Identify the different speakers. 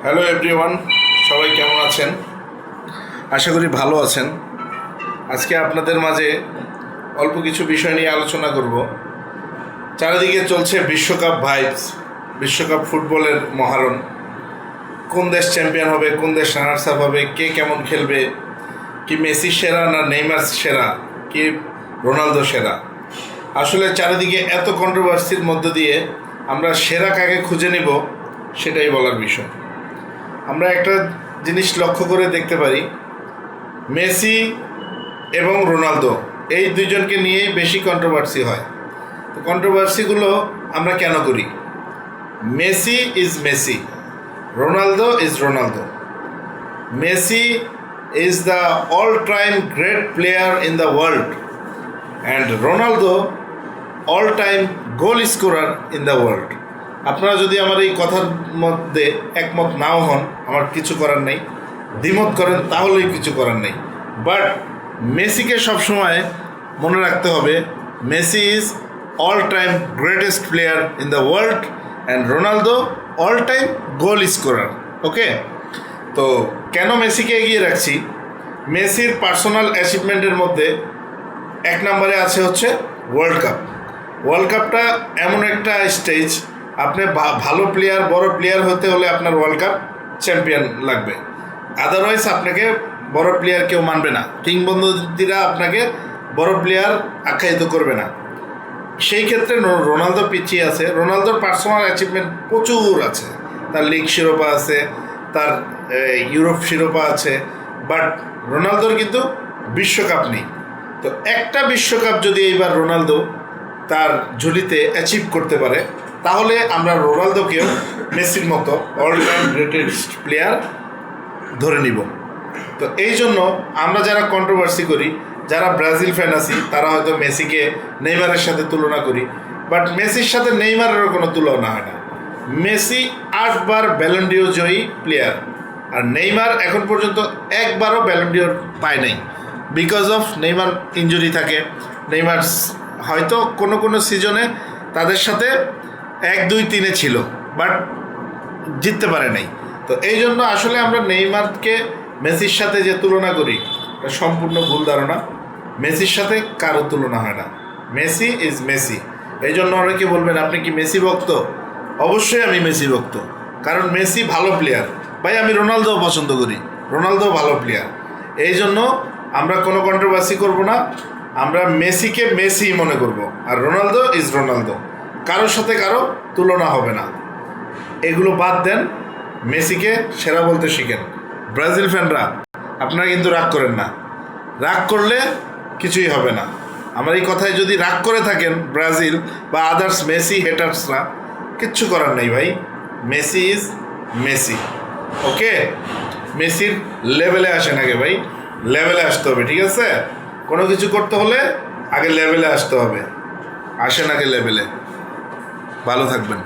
Speaker 1: Hello everyone, সবাই কেমন আছেন? আশা করি ভালো আছেন। আজকে আপনাদের মাঝে অল্প কিছু বিষয় নিয়ে আলোচনা করব। চারিদিকে চলছে বিশ্বকাপ ভাইবস, বিশ্বকাপ ফুটবলের মহারণ। কোন দেশ চ্যাম্পিয়ন হবে, কোন দেশ রানার্স আপ হবে, কে কেমন খেলবে, কি মেসি সেরা না নেইমার সেরা, কি রোনালদো সেরা। আসলে চারিদিকে এত কন্ট্রোভার্সির মধ্য দিয়ে আমরা সেরা কাকে খুঁজে নিব সেটাই বলার বিষয়। আমরা একটা জিনিস লক্ষ্য করে দেখতে পারি, মেসি এবং রোনালদো এই দুইজনকে নিয়েই বেশি কন্ট্রোভার্সি হয়। তো কন্ট্রোভার্সিগুলো আমরা কেন করি? Messi is Messi, Ronaldo is Ronaldo. Messi is the all time great player in the world and Ronaldo all time goal scorer in the world. আপনারা যদি আমার এই কথার মধ্যে একমত নাও হন, আমার কিছু করার নেই। দ্বিমত করেন তাহলেই কিছু করার নেই। বাট মেসিকে সবসময় মনে রাখতে হবে, Messi is all time greatest player in the world and Ronaldo all time goal scorer. Okay, তো কেন মেসিকে এগিয়ে রাখছি? মেসির পার্সোনাল অ্যাচিভমেন্টের মধ্যে এক নম্বরে আছে হচ্ছে ওয়ার্ল্ড কাপ। ওয়ার্ল্ড কাপটা এমন একটা স্টেজ, আপনি ভালো প্লেয়ার, বড় প্লেয়ার হতে হলে আপনার ওয়ার্ল্ড কাপ চ্যাম্পিয়ন লাগবে। আদারওয়াইজ আপনাকে বড় প্লেয়ার কেউ মানবে না, কিংবদন্তিরা আপনাকে বড় প্লেয়ার আখ্যায়িত করবে না। সেই ক্ষেত্রে রোনালদো পিছিয়ে আছে। রোনালদোর পার্সোনাল অ্যাচিভমেন্ট প্রচুর আছে, তার লিগ শিরোপা আছে, তার ইউরোপ শিরোপা আছে, বাট রোনালদোর কিন্তু বিশ্বকাপ নেই। তো একটা বিশ্বকাপ যদি এইবার রোনালদো তার ঝুলিতে অ্যাচিভ করতে পারে, তাহলে আমরা রোনালদোকেও মেসির মতো অল টাইম গ্রেটেস্ট প্লেয়ার ধরে নিব। তো এই জন্য আমরা যারা কন্ট্রোভার্সি করি, যারা ব্রাজিল ফ্যান আছি, তারা হয়তো মেসিকে নেইমারের সাথে তুলনা করি, বাট মেসির সাথে নেইমারেরও কোনো তুলনা হয় না। মেসি 8 বার ব্যালন্ডিও জয়ী প্লেয়ার, আর নেইমার এখন পর্যন্ত একবারও ব্যালন্ডিওর পায় নাই। বিকজ অফ নেইমার ইনজুরি থাকে। নেইমার হয়তো কোনো কোনো সিজনে তাদের সাথে 1, 2, 3 ছিল, বাট জিততে পারে নাই। তো এই জন্য আসলে আমরা নেইমারকে মেসির সাথে যে তুলনা করি, এটা সম্পূর্ণ ভুল ধারণা। মেসির সাথে কারো তুলনা হয় না। Messi is Messi. এই জন্য অনেকে বলবেন আপনি কি মেসি ভক্ত? অবশ্যই আমি মেসি ভক্ত, কারণ মেসি ভালো প্লেয়ার। ভাই আমি রোনালদোও পছন্দ করি, রোনালদো ভালো প্লেয়ার। এই জন্য আমরা কোনো কন্ট্রোভার্সি করব না, আমরা মেসিকে মেসি মনে করব, আর রোনালদো ইজ রোনালদো। কারোর সাথে কারো তুলনা হবে না। এগুলো বাদ দেন, মেসিকে সেরা বলতে শিখেন। ব্রাজিল ফ্যানরা আপনারা কিন্তু রাগ করেন না, রাগ করলে কিছুই হবে না। আমার এই কথায় যদি রাগ করে থাকেন ব্রাজিল বা আদার্স মেসি হেটার্সরা, কিচ্ছু করার নেই ভাই। Messi is Messi. ওকে, মেসির লেভেলে আসেন আগে ভাই, লেভেলে আসতে হবে, ঠিক আছে? কোনো কিছু করতে হলে আগে লেভেলে আসতে হবে। আসেন আগে লেভেলে। ভালো থাকবেন।